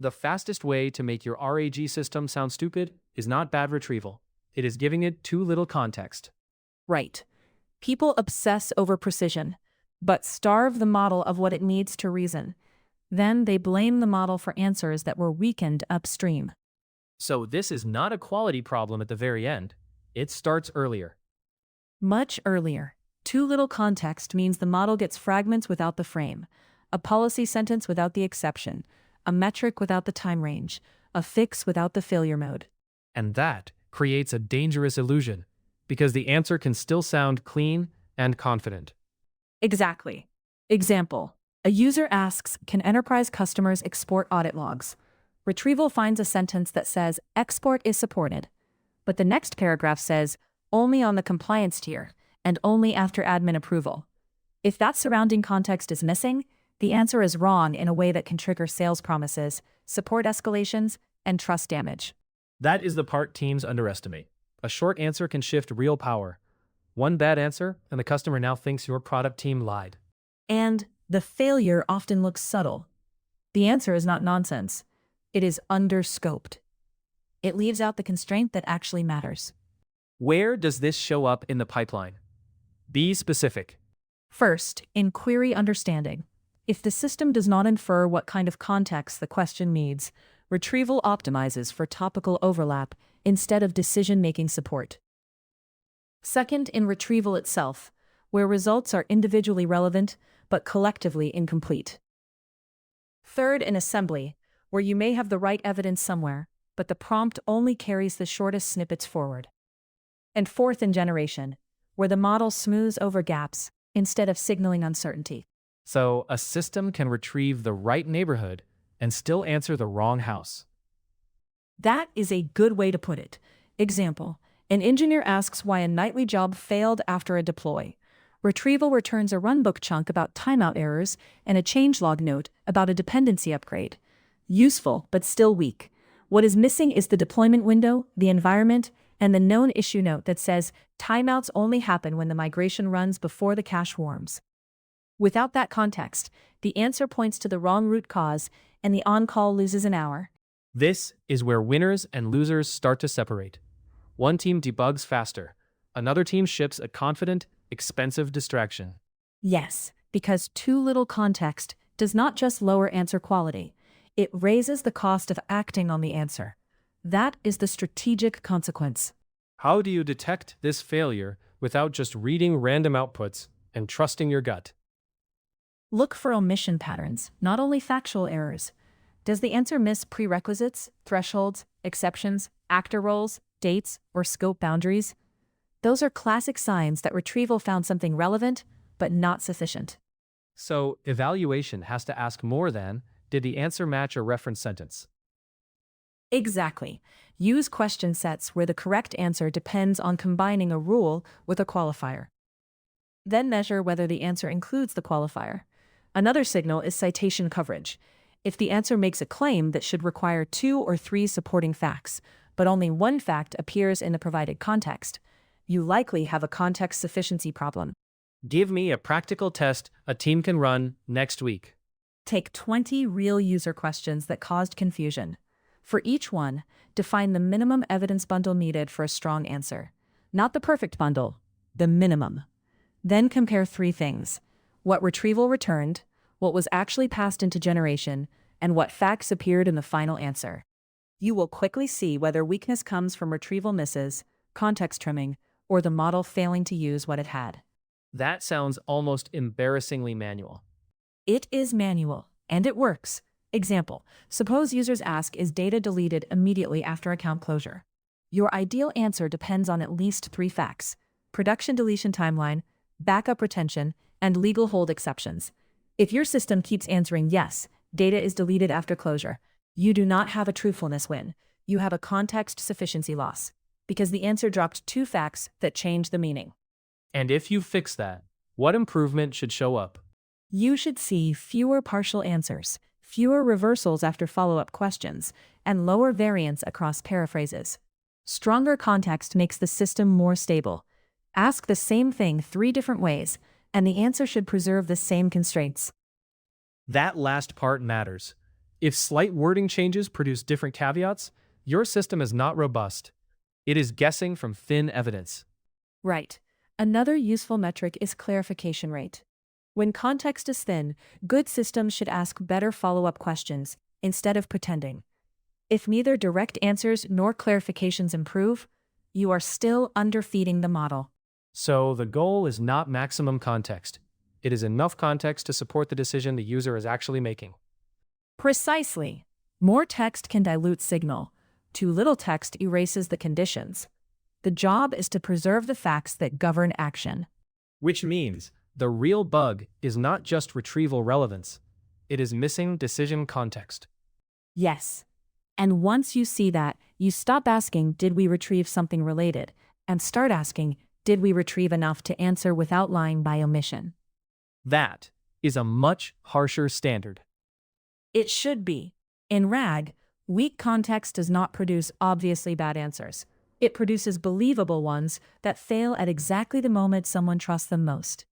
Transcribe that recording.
The fastest way to make your RAG system sound stupid is not bad retrieval. It is giving it too little context. Right. People obsess over precision, but starve the model of what it needs to reason. Then they blame the model for answers that were weakened upstream. So this is not a quality problem at the very end. It starts earlier. Much earlier. Too little context means the model gets fragments without the frame, a policy sentence without the exception, a metric without the time range, a fix without the failure mode. And that creates a dangerous illusion, because the answer can still sound clean and confident. Exactly. Example. A user asks, can enterprise customers export audit logs? Retrieval finds a sentence that says, export is supported. But the next paragraph says, only on the compliance tier, and only after admin approval. If that surrounding context is missing, the answer is wrong in a way that can trigger sales promises, support escalations, and trust damage. That is the part teams underestimate. A short answer can shift real power. One bad answer, and the customer now thinks your product team lied. And the failure often looks subtle. The answer is not nonsense. It is underscoped. It leaves out the constraint that actually matters. Where does this show up in the pipeline? Be specific. First, in query understanding. If the system does not infer what kind of context the question needs, retrieval optimizes for topical overlap instead of decision-making support. Second, in retrieval itself, where results are individually relevant but collectively incomplete. Third, in assembly, where you may have the right evidence somewhere, but the prompt only carries the shortest snippets forward. And fourth, in generation, where the model smooths over gaps instead of signaling uncertainty. So a system can retrieve the right neighborhood and still answer the wrong house. That is a good way to put it. Example, an engineer asks why a nightly job failed after a deploy. Retrieval returns a runbook chunk about timeout errors and a changelog note about a dependency upgrade. Useful, but still weak. What is missing is the deployment window, the environment, and the known issue note that says timeouts only happen when the migration runs before the cache warms. Without that context, the answer points to the wrong root cause and the on-call loses an hour. This is where winners and losers start to separate. One team debugs faster. Another team ships a confident, expensive distraction. Yes, because too little context does not just lower answer quality. It raises the cost of acting on the answer. That is the strategic consequence. How do you detect this failure without just reading random outputs and trusting your gut? Look for omission patterns, not only factual errors. Does the answer miss prerequisites, thresholds, exceptions, actor roles, dates, or scope boundaries? Those are classic signs that retrieval found something relevant, but not sufficient. So, evaluation has to ask more than, did the answer match a reference sentence? Exactly. Use question sets where the correct answer depends on combining a rule with a qualifier. Then measure whether the answer includes the qualifier. Another signal is citation coverage. If the answer makes a claim that should require 2 or 3 supporting facts, but only one fact appears in the provided context, you likely have a context sufficiency problem. Give me a practical test a team can run next week. Take 20 real user questions that caused confusion. For each one, define the minimum evidence bundle needed for a strong answer. Not the perfect bundle, the minimum. Then compare 3 things: what retrieval returned, what was actually passed into generation, and what facts appeared in the final answer. You will quickly see whether weakness comes from retrieval misses, context trimming, or the model failing to use what it had. That sounds almost embarrassingly manual. It is manual, and it works. Example, suppose users ask, is data deleted immediately after account closure? Your ideal answer depends on at least 3 facts: production deletion timeline, backup retention, and legal hold exceptions. If your system keeps answering yes, data is deleted after closure, you do not have a truthfulness win. You have a context sufficiency loss, because the answer dropped 2 facts that change the meaning. And if you fix that, what improvement should show up? You should see fewer partial answers, fewer reversals after follow-up questions, and lower variance across paraphrases. Stronger context makes the system more stable. Ask the same thing 3 different ways, and the answer should preserve the same constraints. That last part matters. If slight wording changes produce different caveats, your system is not robust. It is guessing from thin evidence. Right. Another useful metric is clarification rate. When context is thin, good systems should ask better follow-up questions instead of pretending. If neither direct answers nor clarifications improve, you are still underfeeding the model. So the goal is not maximum context. It is enough context to support the decision the user is actually making. Precisely. More text can dilute signal. Too little text erases the conditions. The job is to preserve the facts that govern action. Which means the real bug is not just retrieval relevance. It is missing decision context. Yes. And once you see that, you stop asking, did we retrieve something related, and start asking, did we retrieve enough to answer without lying by omission? That is a much harsher standard. It should be. In RAG, weak context does not produce obviously bad answers. It produces believable ones that fail at exactly the moment someone trusts them most.